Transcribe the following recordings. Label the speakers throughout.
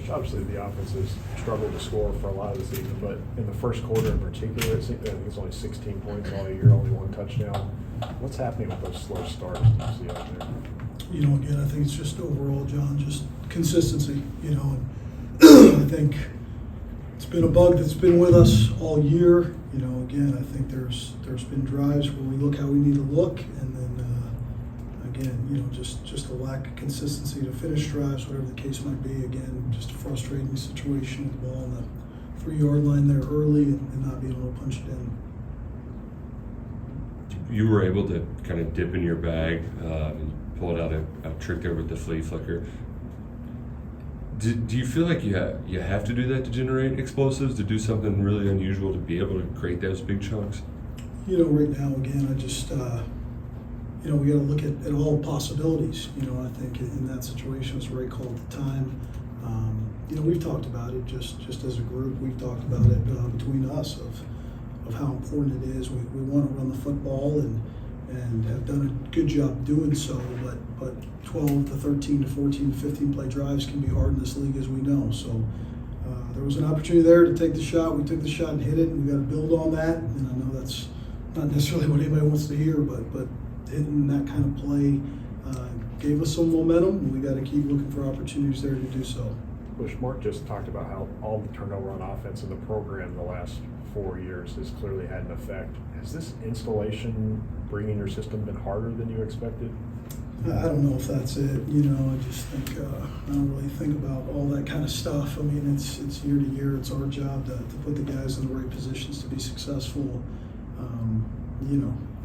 Speaker 1: Coach, obviously the offense has struggled to score for a lot of the season, but in the first quarter in particular, I think it's only 16 points all year, only one touchdown. What's happening with those slow starts do you see out there?
Speaker 2: Again, I think it's just overall, John, just consistency, and I think it's been a bug that's been with us all year. Again, I think there's been drives where we look how we need to look, and then again, just a lack of consistency to finish drives, whatever the case might be. Again, just a frustrating situation with the ball on the 3-yard line there early and not being able to punch it in.
Speaker 3: You were able to kind of dip in your bag, pulled out a trick there with the flea flicker. Do you feel like you have to do that to generate explosives, to do something really unusual to be able to create those big chunks?
Speaker 2: Right now, again, I just, we got to look at all possibilities. I think in that situation, as Ray called at the time, we've talked about it just as a group. We've talked about it between us of how important it is. We want to run the football and have done a good job doing so, but 12 to 13 to 14 to 15 play drives can be hard in this league, as we know. So there was an opportunity there to take the shot. We took the shot and hit it, and we got to build on that. And I know that's not necessarily what anybody wants to hear, but hitting that kind of play gave us some momentum, and we got to keep looking for opportunities there to do so.
Speaker 1: Bush, Mark just talked about how all the turnover on offense in the program the last 4 years has clearly had an effect. Has this installation, bringing your system, been harder than you expected?
Speaker 2: I don't know if that's it. I just think I don't really think about all that kind of stuff. I mean, it's year to year. It's our job to put the guys in the right positions to be successful.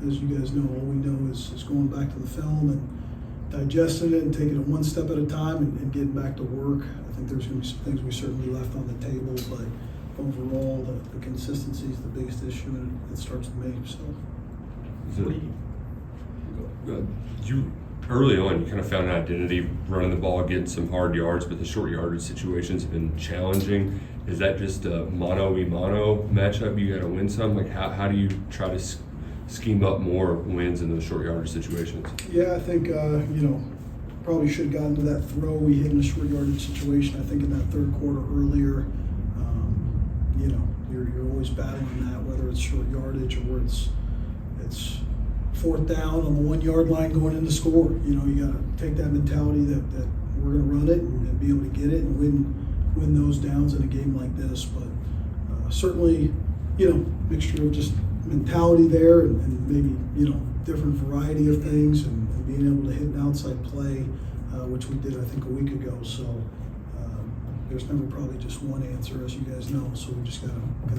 Speaker 2: As you guys know, all we know is going back to the film and digesting it and taking it one step at a time and getting back to work. I think there's going to be some things we certainly left on the table, but overall, the consistency is the biggest issue, and it starts with me. So,
Speaker 3: you early on, you kind of found an identity running the ball, getting some hard yards, but the short yardage situations have been challenging. Is that just a mano-a-mano matchup? You got to win some. Like, how do you try to scheme up more wins in those short yardage situations?
Speaker 2: Yeah, I think probably should have gotten to that throw we hit in a short yardage situation. I think in that third quarter earlier. You're always battling that, whether it's short yardage or it's fourth down on the 1 yard line going in to score. You got to take that mentality that we're going to run it and be able to get it and win those downs in a game like this. But certainly, mixture of just mentality there and maybe different variety of things and being able to hit an outside play, which we did I think a week ago. So. There's never probably just one answer, as you guys know, so we just gotta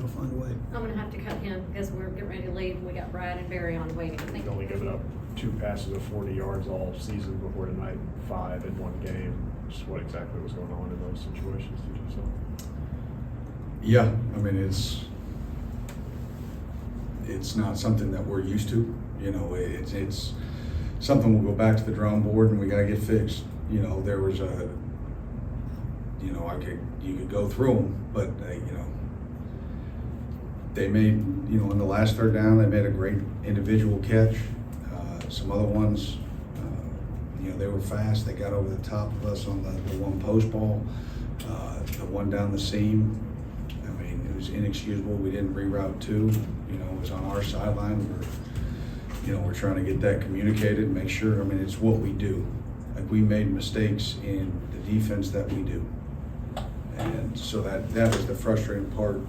Speaker 2: find a way.
Speaker 4: I'm gonna have to cut him because we're getting ready to leave. We got Brad and Barion waiting.
Speaker 1: You've only given up 2 passes of 40 yards all season before tonight, 5 in one game. Just what exactly was going on in those situations, did you say?
Speaker 5: Yeah, I mean, it's not something that we're used to. It's something we'll go back to the drawing board and we gotta get fixed. There was you could go through them, but they made, in the last third down, they made a great individual catch. Some other ones, they were fast. They got over the top of us on the one post ball, the one down the seam. I mean, it was inexcusable. We didn't reroute 2. It was on our sideline. We're trying to get that communicated, make sure. I mean, it's what we do. Like, we made mistakes in the defense that we do. And so that was the frustrating part.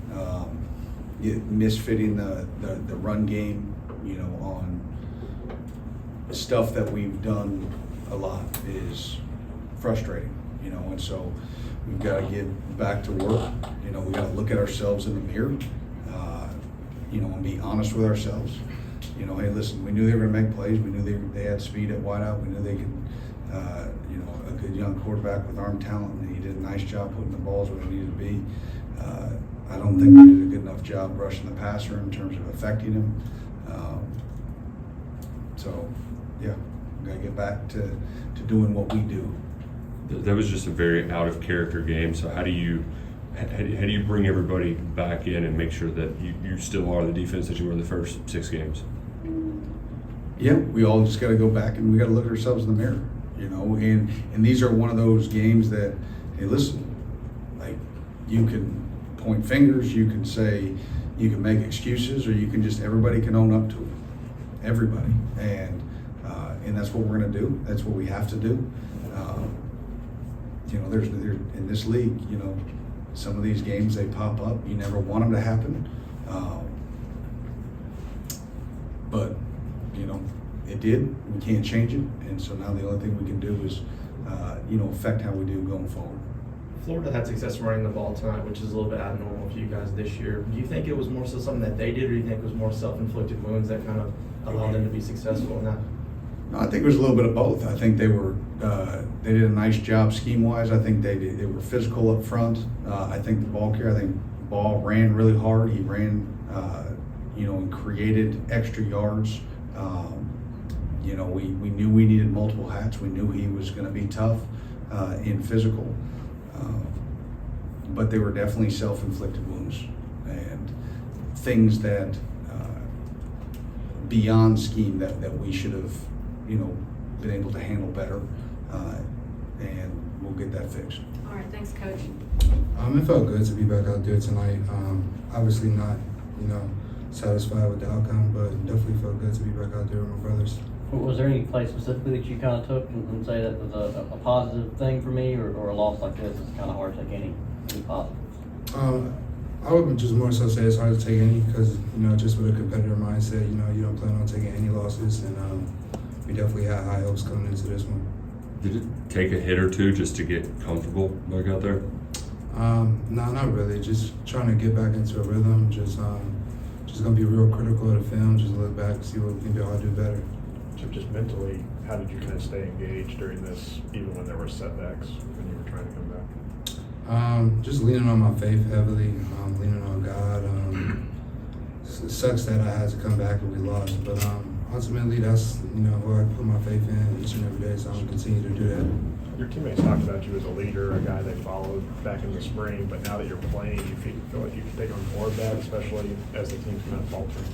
Speaker 5: Misfitting the run game, on stuff that we've done a lot is frustrating, and so we've got to get back to work. We got to look at ourselves in the mirror, and be honest with ourselves. Hey, listen, we knew they were going to make plays. We knew they had speed at wideout. We knew they could, a good young quarterback with arm talent, and he did a nice job putting the balls where they needed to be. I don't think we did a good enough job rushing the passer in terms of affecting him. So, yeah, we got to get back to doing what we do.
Speaker 3: That was just a very out of character game. So how do you bring everybody back in and make sure that you still are the defense that you were in the first 6 games?
Speaker 5: Yeah, we all just got to go back and we got to look at ourselves in the mirror, and these are one of those games that, hey, listen, like, you can point fingers, you can say, you can make excuses, or you can just, everybody can own up to it. Everybody. And that's what we're gonna do. That's what we have to do. You know, there's in this league, you know, some of these games, they pop up. You never want them to happen. But, you know, it did. We can't change it. And so now the only thing we can do is, you know, affect how we do going forward.
Speaker 6: Florida had success running the ball tonight, which is a little bit abnormal for you guys this year. Do you think it was more so something that they did, or do you think it was more self-inflicted wounds that kind of allowed them to be successful in that?
Speaker 5: No, I think it was a little bit of both. I think they were they did a nice job scheme-wise. I think they were physical up front. I think the ball carrier, I think Ball ran really hard. He ran, you know, and created extra yards. You know, we knew we needed multiple hats. We knew he was going to be tough in physical. But they were definitely self-inflicted wounds and things that beyond scheme that we should have, you know, been able to handle better, and we'll get that fixed.
Speaker 4: All right, thanks, Coach.
Speaker 7: It felt good to be back out there tonight. Obviously not, you know, satisfied with the outcome, but definitely felt good to be back out there with my brothers.
Speaker 8: Was there any play specifically that you kind of took and say that was a positive thing for me, or a loss like this is kind of hard to take any positives?
Speaker 7: I would just more so say it's hard to take any because, you know, just with a competitor mindset, you know, you don't plan on taking any losses, and we definitely had high hopes coming into this one.
Speaker 3: Did it take a hit or two just to get comfortable back out there?
Speaker 7: No, not really. Just trying to get back into a rhythm. Just gonna be real critical of the film. Just look back, see what we can do, how to do better.
Speaker 1: So just mentally, how did you kind of stay engaged during this, even when there were setbacks when you were trying to come back?
Speaker 7: Just leaning on my faith heavily, leaning on God. It sucks that I had to come back and we lost, but ultimately that's, you know, who I put my faith in each and every day, so I'm gonna continue to do that.
Speaker 1: Your teammates talked about you as a leader, a guy they followed back in the spring, but now that you're playing, you feel like you can take on more of that, especially as the team's kind of faltering.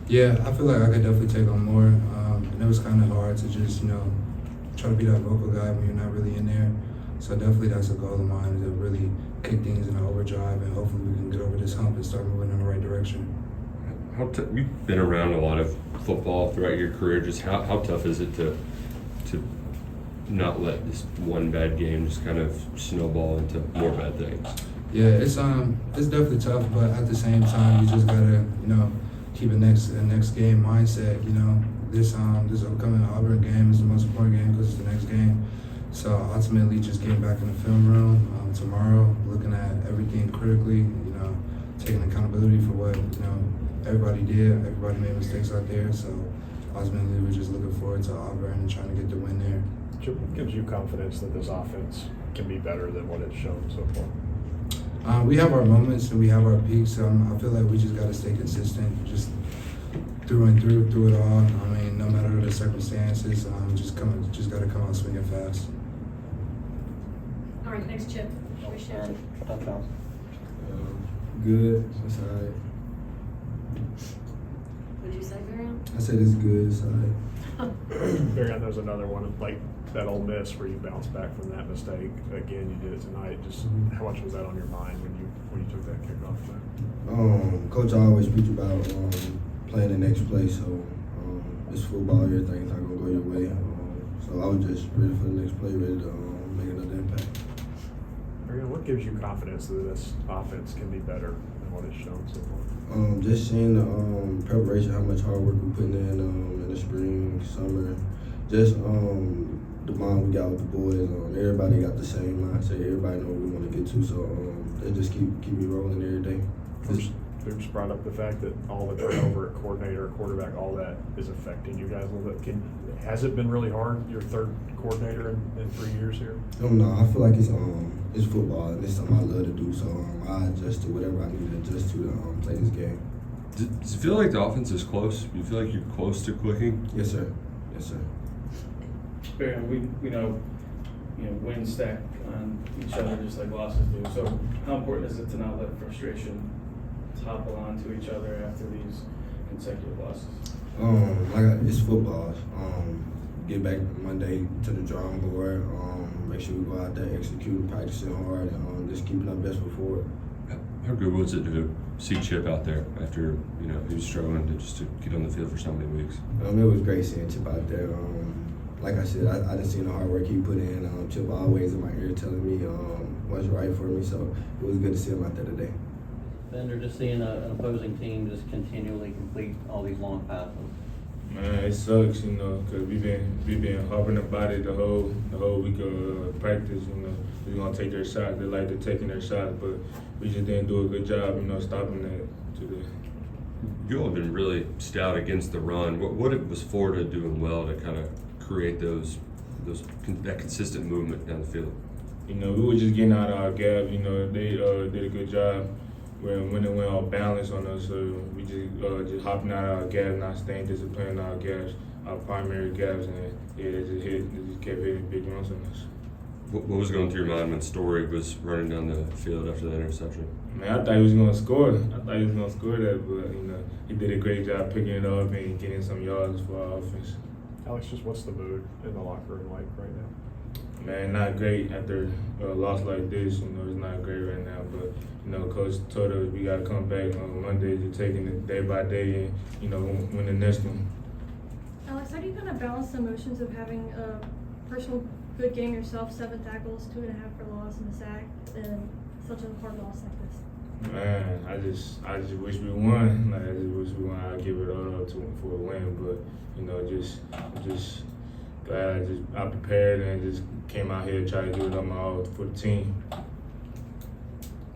Speaker 7: Yeah, I feel like I could definitely take on more. And it was kind of hard to just, you know, try to be that vocal guy when you're not really in there. So definitely that's a goal of mine, to really kick things in an overdrive, and hopefully we can get over this hump and start moving in the right direction.
Speaker 3: You've been around a lot of football throughout your career. Just how tough is it to not let this one bad game just kind of snowball into more bad things?
Speaker 7: Yeah, it's definitely tough, but at the same time, you just gotta, you know, keep a next game mindset. You know, this upcoming Auburn game is the most important game because it's the next game. So ultimately, just getting back in the film room tomorrow, looking at everything critically, you know, taking accountability for what, you know, everybody did. Everybody made mistakes out there. So ultimately, we're just looking forward to Auburn and trying to get the win there.
Speaker 1: What gives you confidence that this offense can be better than what it's shown so far?
Speaker 7: We have our moments and we have our peaks. I feel like we just got to stay consistent, just through and through it all. I mean, no matter the circumstances, just got to come out swinging fast.
Speaker 4: All right, thanks, Chip. Appreciate it.
Speaker 8: Touchdowns.
Speaker 9: Good. That's all right.
Speaker 4: What'd you say, Barion?
Speaker 9: I said it's good. It's all right.
Speaker 1: Barion, there's another one like that Ole Miss where you bounce back from that mistake. Again, you did it tonight. Just how much was that on your mind when you took that kickoff back?
Speaker 9: Coach always preach about playing the next play. So it's football. Everything's not gonna go your way. So I was just ready for the next play, ready to make another impact.
Speaker 1: Barion, what gives you confidence that this offense can be better than what it's shown so far?
Speaker 9: Just seeing the preparation, how much hard work we're putting in the spring, summer. Just the bond we got with the boys. Everybody got the same mindset. Everybody know what we want to get to. So they just keep me rolling every day.
Speaker 1: Oops brought up the fact that all the turnover at coordinator, quarterback, all that is affecting you guys a little bit. Has it been really hard, your third coordinator in 3 years here?
Speaker 9: No, I feel like it's football and it's something I love to do. So I adjust to whatever I need to adjust to play this game.
Speaker 3: Does it feel like the offense is close? Do you feel like you're close to clicking?
Speaker 9: Yes, sir. Yes, sir.
Speaker 6: Barion, we know, wins stack on each other just like losses do. So how important is it to not let frustration topple onto each other after these consecutive losses?
Speaker 9: It's football. get back Monday to the drawing board. Make sure we go out there, execute, practicing hard, and just keeping our best foot forward.
Speaker 3: How good was it to see Chip out there after he was struggling to get on the field for so many weeks?
Speaker 9: It was great seeing Chip out there. Like I said, I done seen the hard work he put in. Chip always in my ear telling me what's right for me, so it was good to see him out there today.
Speaker 8: Bender, just seeing an opposing team just continually complete all these long passes.
Speaker 10: Man, it sucks, because we been harping about it the whole week of practice. We're gonna take their shots. They like to taking their shots, but we just didn't do a good job, stopping that today.
Speaker 3: You all have been really stout against the run. What was Florida doing well to kind of create that consistent movement down the field?
Speaker 10: We were just getting out of our gap. They did a good job when it went off balance on us. So we just hopping out of our gap, not staying disciplined in our gaps, our primary gaps, and they just kept hitting big runs on us.
Speaker 3: What was going through your mind when Story was running down the field after that interception?
Speaker 10: Man, I thought he was gonna score. That, but he did a great job picking it up and getting some yards for our offense.
Speaker 1: Alex, just what's the mood in the locker room like right now?
Speaker 10: Man, not great after a loss like this. It's not great right now. But Coach told us we gotta come back on Monday, to taking it day by day, and win the next one.
Speaker 11: Alex, how do you kind of balance the emotions of having a personal good game yourself, 7 tackles, 2.5 for loss, and a sack, and such a hard loss like this?
Speaker 10: Man, I just wish we won. I just wish we won. I'd give it all up for a win, but just glad I prepared and just came out here to try to do it on my all for the team.